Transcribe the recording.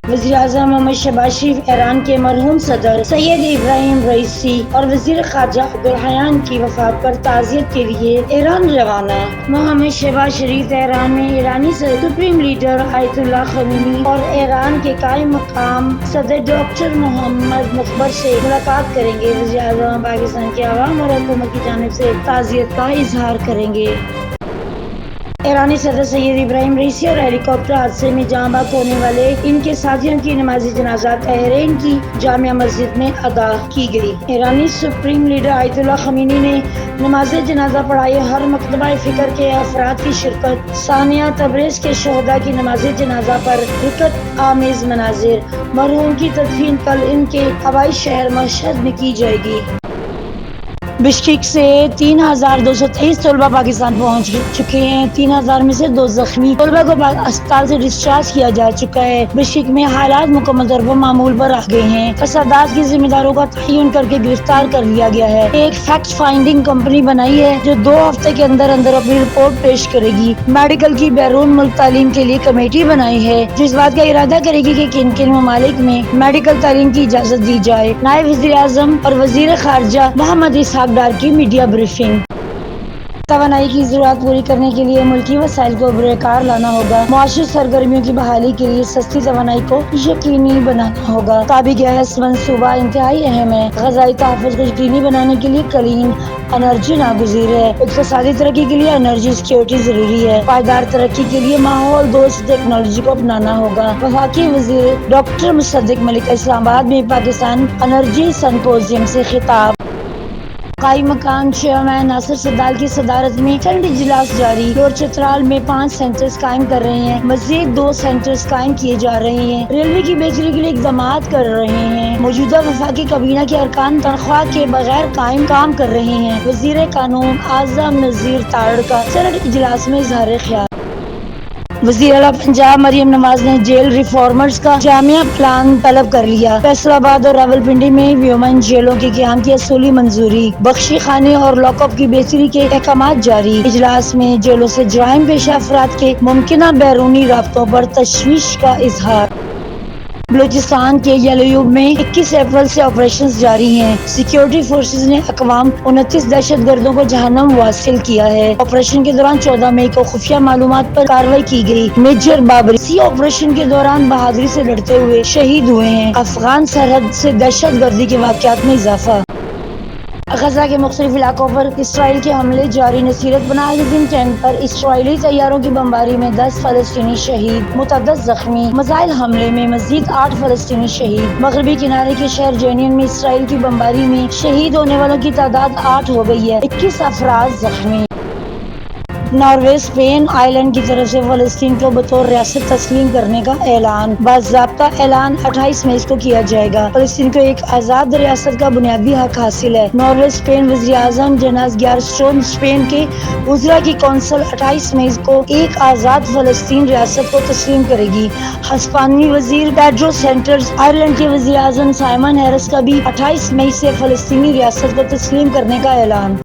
وزیراعظم محمد شہباز شریف ایران کے مرحوم صدر سید ابراہیم رئیسی اور وزیر خارجہ عبدالحیان کی وفات پر تعزیت کے لیے ایران روانہ۔ محمد شہباز شریف ایران میں ایرانی سپریم لیڈر آیت اللہ خمینی اور ایران کے قائم مقام صدر ڈاکٹر محمد مخبر سے ملاقات کریں گے۔ وزیراعظم پاکستان کے عوام اور حکومت کی جانب سے تعزیت کا اظہار کریں گے۔ ایرانی صدر سید ابراہیم رئیسی اور ہیلی کاپٹر حادثے میں جاں بحق ہونے والے ان کے ساتھیوں کی نماز جنازہ تہرین کی جامع مسجد میں ادا کی گئی۔ ایرانی سپریم لیڈر آیت اللہ خمینی نے نماز جنازہ پڑھائی۔ ہر مکتبہ فکر کے افراد کی شرکت۔ ثانیہ تبریز کے شہداء کی نماز جنازہ پر رکعت آمیز مناظر۔ مرحوم کی تدفین کل ان کے آبائی شہر مشہد میں کی جائے گی۔ بشکیک سے 3223 طلبہ پاکستان پہنچ چکے ہیں۔ 3000 میں سے 2 زخمی طلبہ کو اسپتال سے ڈسچارج کیا جا چکا ہے۔ بشکیک میں حالات مکمل طور پر معمول پر آ گئے ہیں۔ فسادات کے ذمہ داروں کا تعین کر کے گرفتار کر لیا گیا ہے۔ ایک فیکٹ فائنڈنگ کمپنی بنائی ہے جو 2 ہفتے کے اندر اپنی رپورٹ پیش کرے گی۔ میڈیکل کی بیرون ملک تعلیم کے لیے کمیٹی بنائی ہے جو اس بات کا ارادہ کرے گی کہ کن کن ممالک میں میڈیکل تعلیم کی اجازت دی جائے۔ نائب وزیر اعظم اور وزیر خارجہ محمد اسحاق ڈار کی میڈیا بریفنگ۔ توانائی کی ضرورت پوری کرنے کے لیے ملکی وسائل کو بروئے کار لانا ہوگا۔ معاشی سرگرمیوں کی بحالی کے لیے سستی توانائی کو یقینی بنانا ہوگا۔ پابی گیس منصوبہ انتہائی اہم ہے۔ غذائی تحفظ کو یقینی بنانے کے لیے کلین انرجی ناگزیر ہے۔ اقتصادی ترقی کے لیے انرجی سیکیورٹی ضروری ہے۔ پائیدار ترقی کے لیے ماحول دوست ٹیکنالوجی کو اپنانا ہوگا۔ وفاقی وزیر ڈاکٹر مصدق ملک اسلام آباد میں پاکستان انرجی سمپوزیم سے خطاب۔ قائم مقام چیئرمین ناصر صدال کی صدارت میں چند اجلاس جاری۔ اور چترال میں 5 سینٹرز قائم کر رہے ہیں۔ مزید 2 سینٹرز قائم کیے جا رہے ہیں۔ ریلوے کی بہتری کے لیے اقدامات کر رہے ہیں۔ موجودہ وفاقی کابینہ کے ارکان تنخواہ کے بغیر کام کر رہے ہیں۔ وزیر قانون اعظم نذیر تارڑ کا سینٹ اجلاس میں اظہار خیال۔ وزیر اعلیٰ پنجاب مریم نواز نے جیل ریفارمرز کا جامع پلان طلب کر لیا۔ فیصل آباد اور راولپنڈی میں ویومن جیلوں کے قیام کی اصولی منظوری۔ بخشی خانے اور لاک اپ کی بہتری کے احکامات جاری۔ اجلاس میں جیلوں سے جرائم پیشہ افراد کے ممکنہ بیرونی رابطوں پر تشویش کا اظہار۔ بلوچستان کے یلیوب میں 21 اپریل سے آپریشنز جاری ہیں۔ سیکیورٹی فورسز نے اقوام 29 دہشت گردوں کو جہنم واصل کیا ہے۔ آپریشن کے دوران 14 مئی کو خفیہ معلومات پر کارروائی کی گئی۔ میجر بابری اسی آپریشن کے دوران بہادری سے لڑتے ہوئے شہید ہوئے ہیں۔ افغان سرحد سے دہشت گردی کے واقعات میں اضافہ۔ غزہ کے مختلف علاقوں پر اسرائیل کے حملے جاری۔ نصیرت پناہ گزین کیمپ پر اسرائیلی طیاروں کی بمباری میں 10 فلسطینی شہید، متعدد زخمی۔ میزائل حملے میں مزید 8 فلسطینی شہید۔ مغربی کنارے کے شہر جنین میں اسرائیل کی بمباری میں شہید ہونے والوں کی تعداد 8 ہو گئی ہے، 21 افراد زخمی۔ ناروے اسپین آئرلینڈ کی طرف سے فلسطین کو بطور ریاست تسلیم کرنے کا اعلان۔ باضابطہ اعلان 28 مئی کو کیا جائے گا۔ فلسطین کو ایک آزاد ریاست کا بنیادی حق حاصل ہے۔ ناروے اسپین وزیر اعظم جناس گیارسٹون اسپین کے وزراء کی کونسل 28 مئی کو ایک آزاد فلسطین ریاست کو تسلیم کرے گی۔ ہسپانوی وزیر پیڈرو سینچیز آئرلینڈ کے وزیر اعظم سائمن ہیرس کا بھی 28 مئی سے فلسطینی ریاست کو تسلیم کرنے کا اعلان۔